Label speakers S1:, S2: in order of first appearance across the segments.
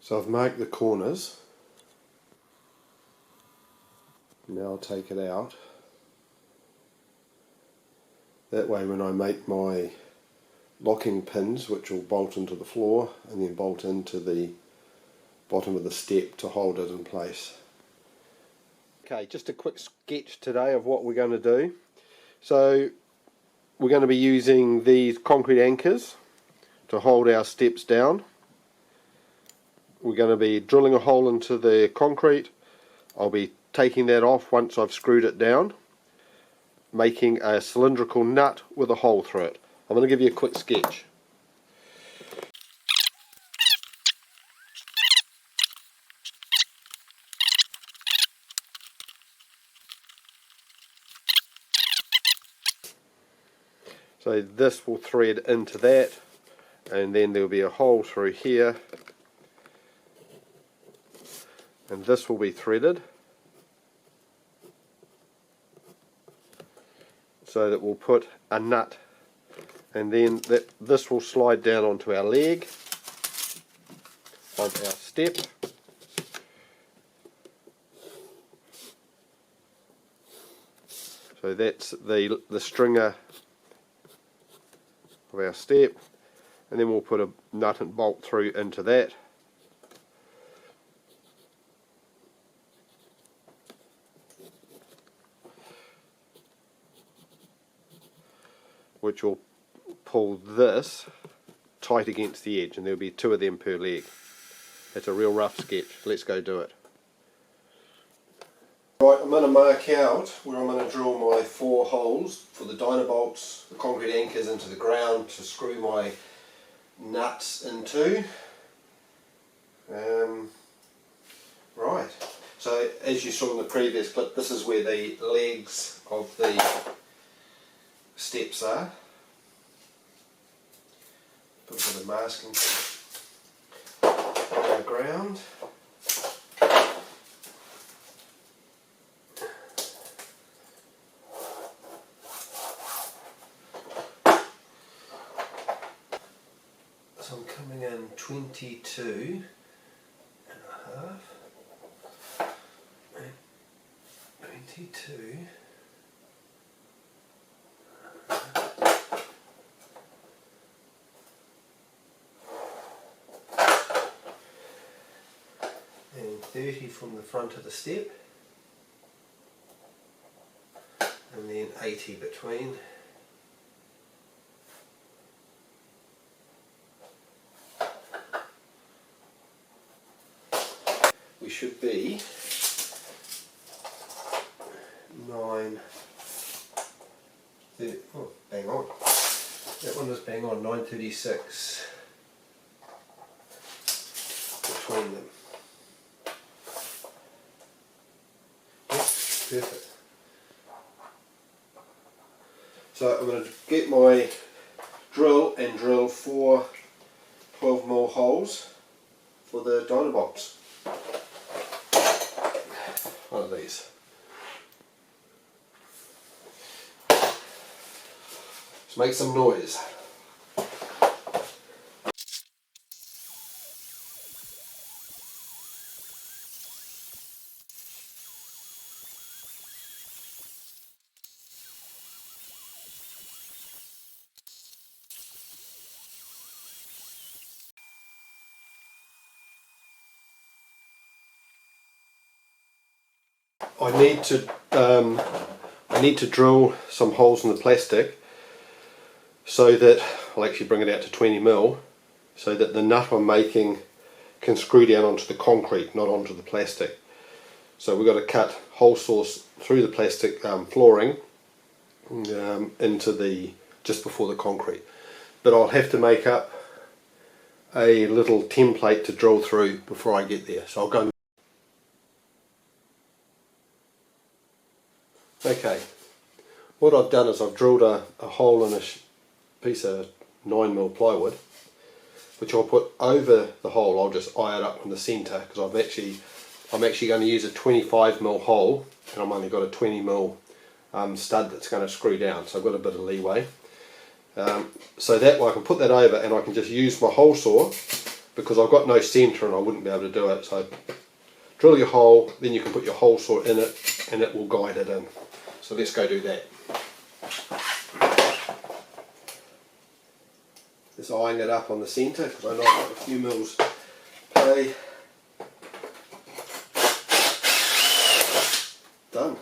S1: So I've marked the corners. Now I'll take it out. That way when I make my locking pins, which will bolt into the floor and then bolt into the bottom of the step to hold it in place. Okay, just a quick sketch today of what we're going to do. So we're going to be using these concrete anchors to hold our steps down. We're going to be drilling a hole into the concrete. I'll be taking that off once I've screwed it down, making a cylindrical nut with a hole through it. I'm going to give you a quick sketch. So this will thread into that, and then there'll be a hole through here, and this will be threaded so that we'll put a nut, and then this will slide down onto our leg, onto our step. So that's the stringer of our step, and then we'll put a nut and bolt through into that. Which will pull this tight against the edge, and there'll be 2 of them per leg. That's a real rough sketch. Let's go do it. Right, I'm going to mark out where I'm going to drill my 4 holes for the dynabolts, the concrete anchors into the ground to screw my nuts into. Right, so as you saw in the previous clip, this is where the legs of the steps are. Put a bit of masking on our ground. So I'm coming in 22 and a half, and 22. And 30 from the front of the step, and then 80 between. We should be 9, 30, oh, bang on. That one was bang on, 936 between them. Perfect. So I'm going to get my drill and drill 4 12mm holes for the dynabolts. One of these. Let's make some noise. I need to drill some holes in the plastic so that I'll actually bring it out to 20mm, so that the nut I'm making can screw down onto the concrete, not onto the plastic. So we've got to cut hole saws through the plastic flooring into the just before the concrete. But I'll have to make up a little template to drill through before I get there. So I'll go. Okay, what I've done is I've drilled a hole in a piece of 9mm plywood, which I'll put over the hole. I'll just eye it up from the centre, because I'm actually going to use a 25mm hole, and I've only got a 20mm stud that's going to screw down, so I've got a bit of leeway. So that way I can put that over, and I can just use my hole saw because I've got no centre and I wouldn't be able to do it. So drill your hole, then you can put your hole saw in it and it will guide it in. So let's go do that. Just eyeing it up on the centre because I know I've got a few mils play. Done.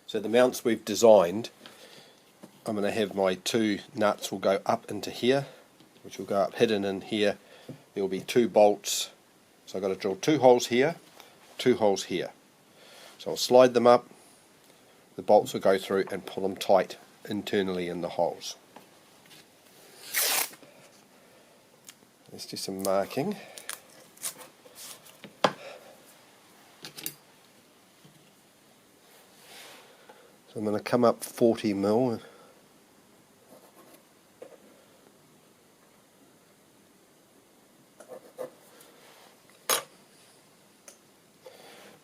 S1: So the mounts we've designed, I'm going to have my two nuts will go up into here, which will go up hidden in here. There will be two bolts, so I've got to drill 2 holes here, 2 holes here. So I'll slide them up, the bolts will go through and pull them tight internally in the holes. Let's do some marking. So I'm going to come up 40 mil.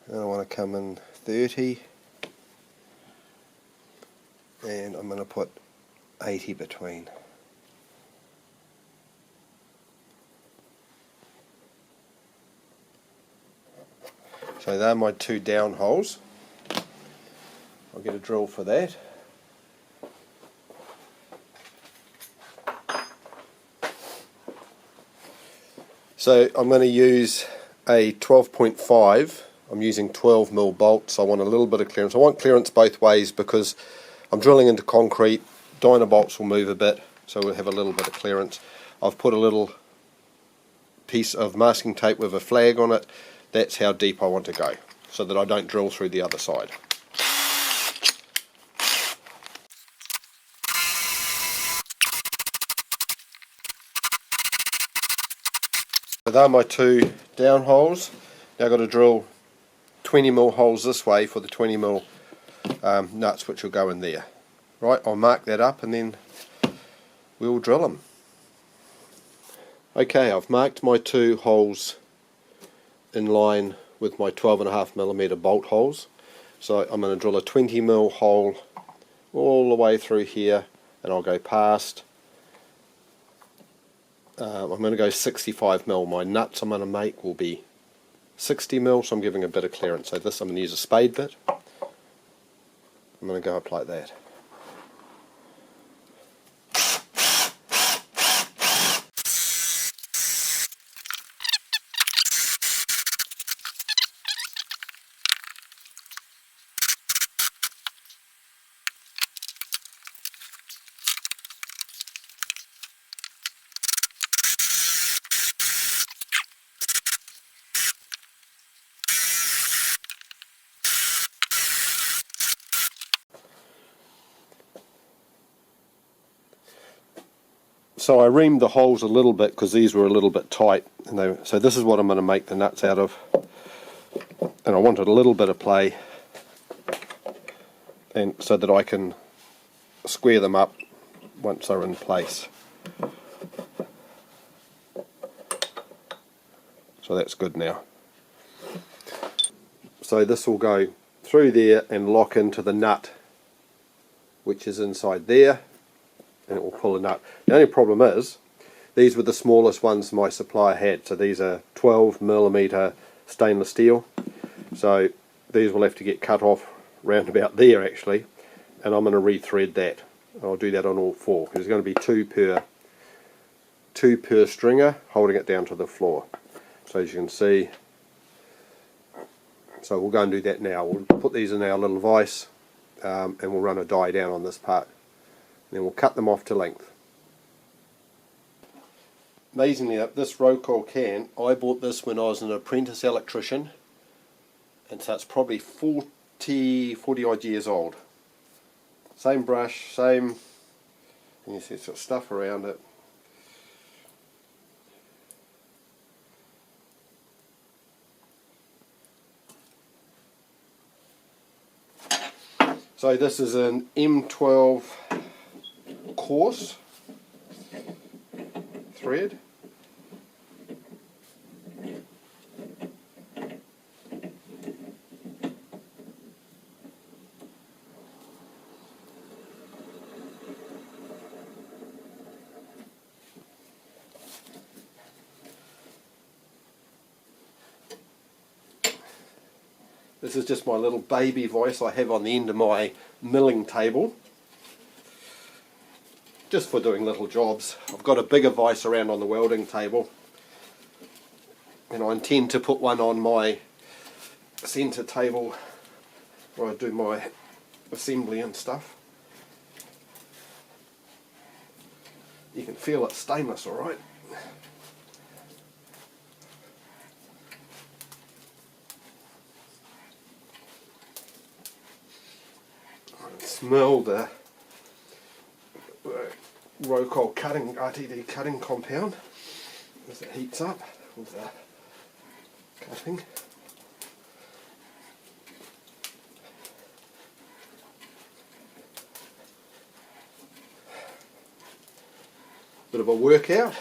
S1: And I want to come in 30. And I'm going to put 80 between. So they're my 2 down holes. I'll get a drill for that. So I'm going to use a 12.5. I'm using 12 mil bolts. I want a little bit of clearance. I want clearance both ways because I'm drilling into concrete. Dyno bolts will move a bit, so we'll have a little bit of clearance. I've put a little piece of masking tape with a flag on it. That's how deep I want to go, so that I don't drill through the other side. So they're my 2 down holes. Now I've got to drill 20 mil holes this way for the 20 mil nuts which will go in there. Right, I'll mark that up and then we'll drill them. Okay, I've marked my 2 holes in line with my 12.5mm bolt holes. So I'm going to drill a 20 mil hole all the way through here, and I'll go past. I'm going to go 65 mil. My nuts I'm going to make will be 60 mil, so I'm giving a bit of clearance. So this I'm going to use a spade bit. I'm going to go up like that. So I reamed the holes a little bit because these were a little bit tight, and so this is what I'm going to make the nuts out of, and I wanted a little bit of play, and so that I can square them up once they're in place. So that's good now. So this will go through there and lock into the nut which is inside there, and it will pull a nut. The only problem is these were the smallest ones my supplier had, so these are 12mm stainless steel, so these will have to get cut off round about there actually, and I'm going to rethread that. I'll do that on all four because there's going to be two per stringer holding it down to the floor. So as you can see, so we'll go and do that now. We'll put these in our little vise and we'll run a die down on this part. Then we'll cut them off to length. Amazingly, this roll coil can, I bought this when I was an apprentice electrician, and so it's probably 40 odd years old. Same brush, same, and you see it's got stuff around it. So this is an M12 coarse thread. This is just my little baby vise I have on the end of my milling table, just for doing little jobs. I've got a bigger vise around on the welding table, and I intend to put one on my centre table where I do my assembly and stuff. You can feel it's stainless, alright. Smell the roll coil cutting, RTD cutting compound as it heats up with the cutting. Bit of a workout.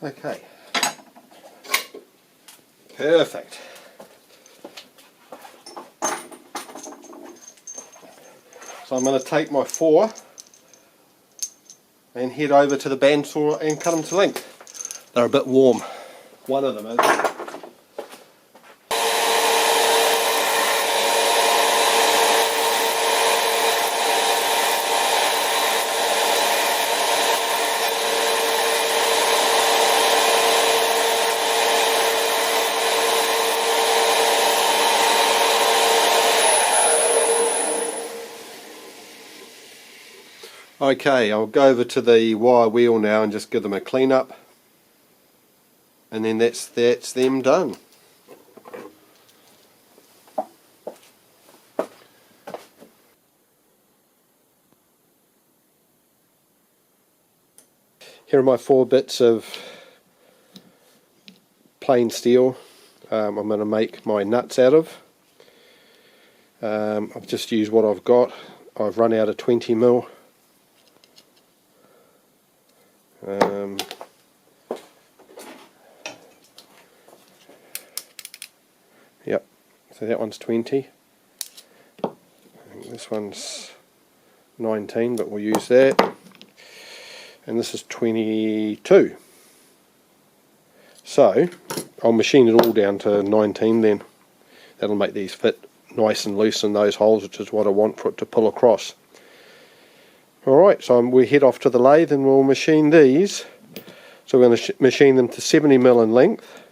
S1: Okay, perfect. So I'm going to take my 4 and head over to the bandsaw and cut them to length. They're a bit warm. One of them is. Okay, I'll go over to the wire wheel now and just give them a clean up, and then that's them done. Here are my 4 bits of plain steel I'm going to make my nuts out of. I've just used what I've got. I've run out of 20mm. Yep, so that one's 20. I think this one's 19, but we'll use that. And this is 22. So I'll machine it all down to 19 then. That'll make these fit nice and loose in those holes, which is what I want for it to pull across. Alright, so we head off to the lathe and we'll machine these. So we're going to machine them to 70mm in length.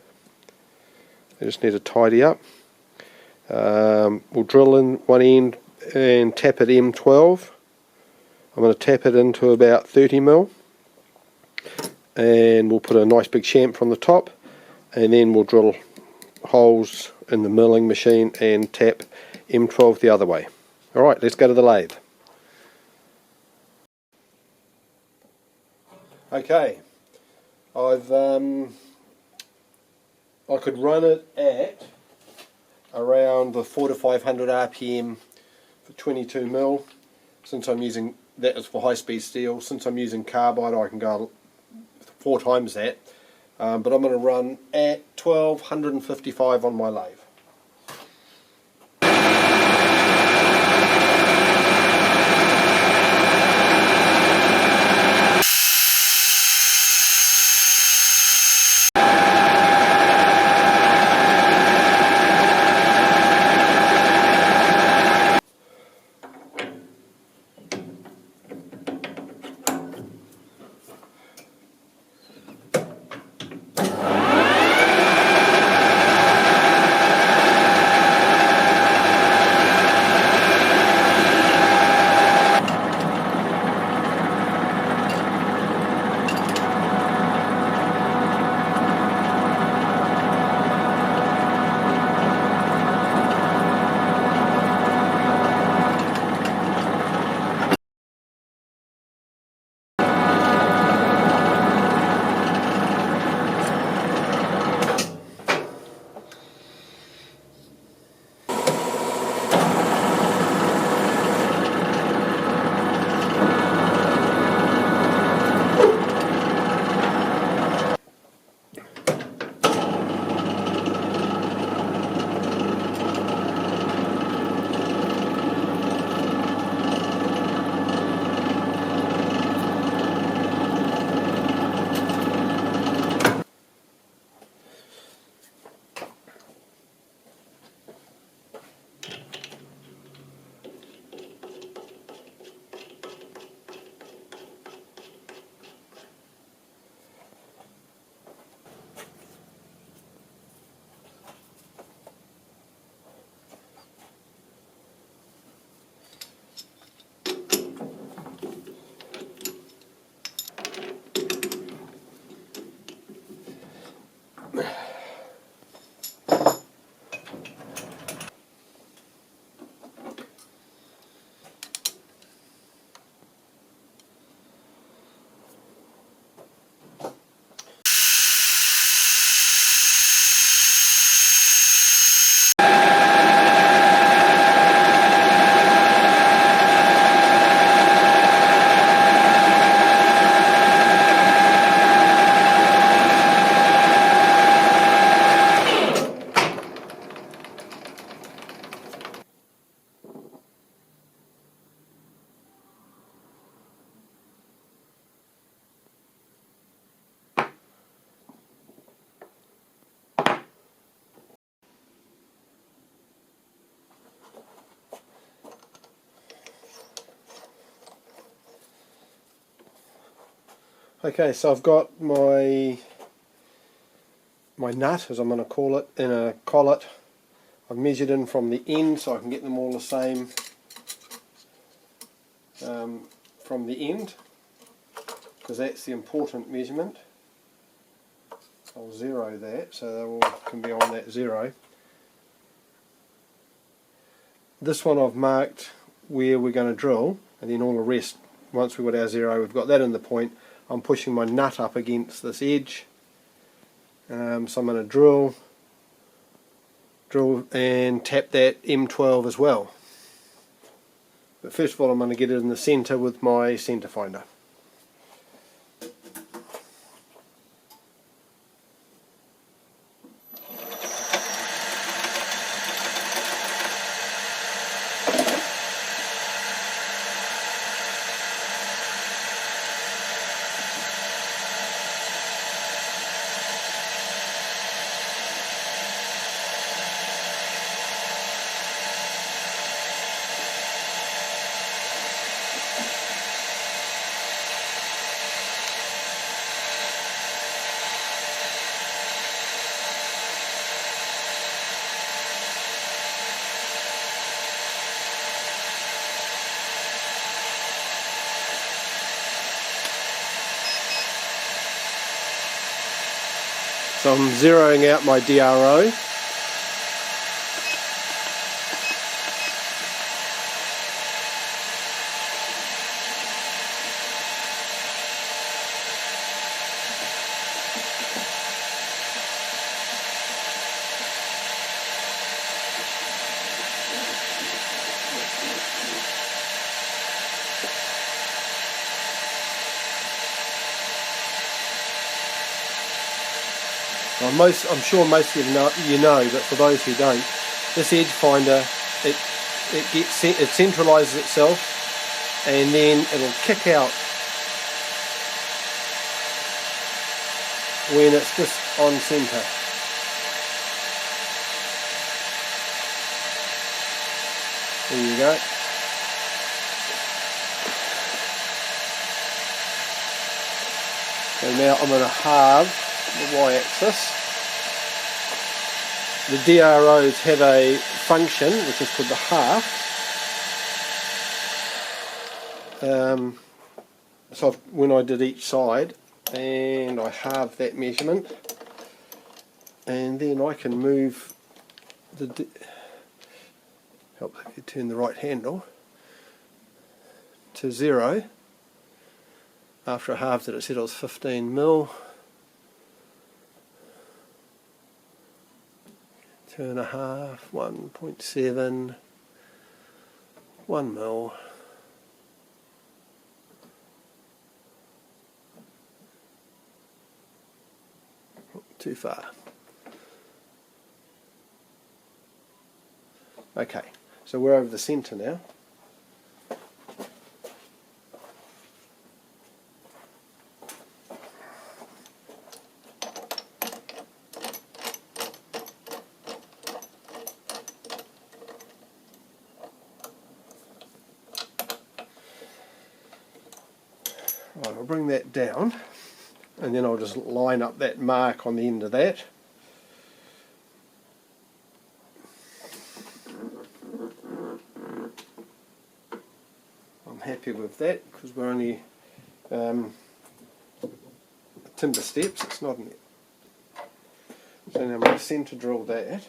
S1: They just need to tidy up. We'll drill in one end and tap it M12. I'm going to tap it into about 30mm, and we'll put a nice big chamfer on the top, and then we'll drill holes in the milling machine and tap M12 the other way. Alright, let's go to the lathe. Okay, I could run it at around the 400 to 500 RPM for 22mm. Since I'm using, that is for high speed steel, since I'm using carbide I can go 4 times that, but I'm going to run at 1255 on my lathe. Okay, so I've got my nut, as I'm going to call it, in a collet. I've measured in from the end so I can get them all the same from the end, because that's the important measurement. I'll zero that so they all can be on that zero. This one I've marked where we're going to drill, and then all the rest, once we've got our zero, we've got that in the point. I'm pushing my nut up against this edge, so I'm going to drill and tap that M12 as well. But first of all I'm going to get it in the centre with my centre finder. So I'm zeroing out my DRO. I'm sure most of you know, but for those who don't, this edge finder, it centralises itself, and then it'll kick out when it's just on centre. There you go. So now I'm going to halve the y-axis. The DROs have a function which is called the half. So when I did each side, and I halve that measurement, and then I can move the help if you turn the right handle to 0. After I halved it, it said it was 15 mil. 2.5, 1.7, 1 mil. Too far. Okay, so we're over the centre now. Right, I'll bring that down, and then I'll just line up that mark on the end of that. I'm happy with that because we're only timber steps, it's not an. So now I'm going to centre drill that.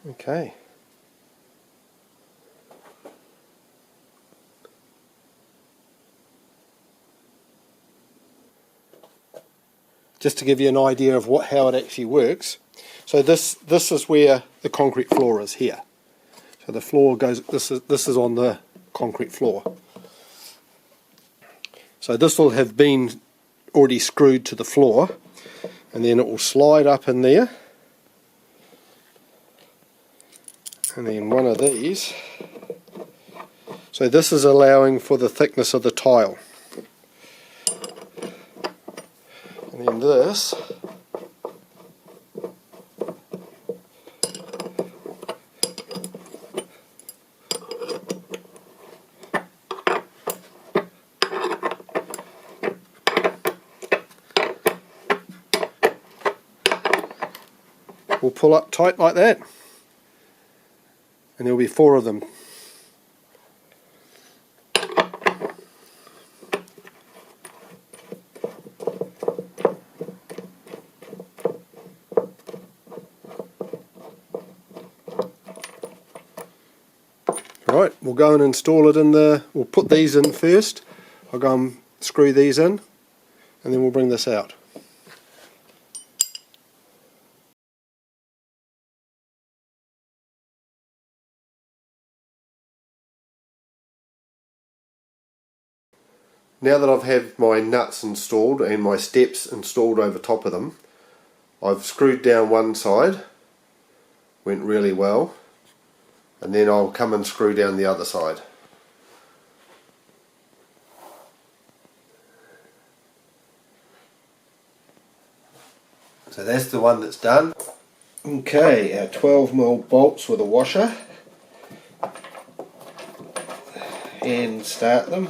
S1: Okay. Just to give you an idea of how it actually works. So this is where the concrete floor is here. So the floor goes. This is on the concrete floor. So this will have been already screwed to the floor, and then it will slide up in there. And then one of these. So this is allowing for the thickness of the tile. And then this will pull up tight like that, and there will be 4 of them. Right, we'll go and install it in we'll put these in first. I'll go and screw these in, and then we'll bring this out. Now that I've had my nuts installed and my steps installed over top of them, I've screwed down one side, went really well, and then I'll come and screw down the other side. So that's the one that's done. Okay, our 12mm bolts with a washer, and start them.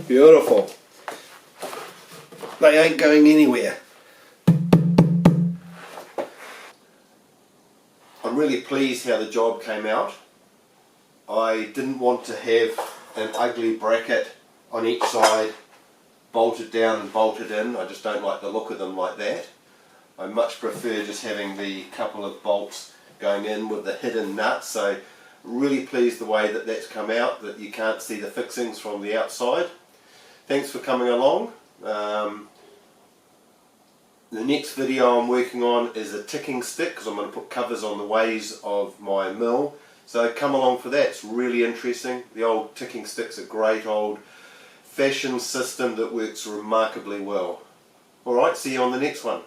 S1: Beautiful. They ain't going anywhere. I'm really pleased how the job came out. I didn't want to have an ugly bracket on each side bolted down and bolted in. I just don't like the look of them like that. I much prefer just having the couple of bolts going in with the hidden nuts. So really pleased the way that that's come out, that you can't see the fixings from the outside. Thanks for coming along. The next video I'm working on is a ticking stick, because I'm going to put covers on the ways of my mill. So come along for that. It's really interesting. The old ticking stick's a great old fashioned system that works remarkably well. Alright, see you on the next one.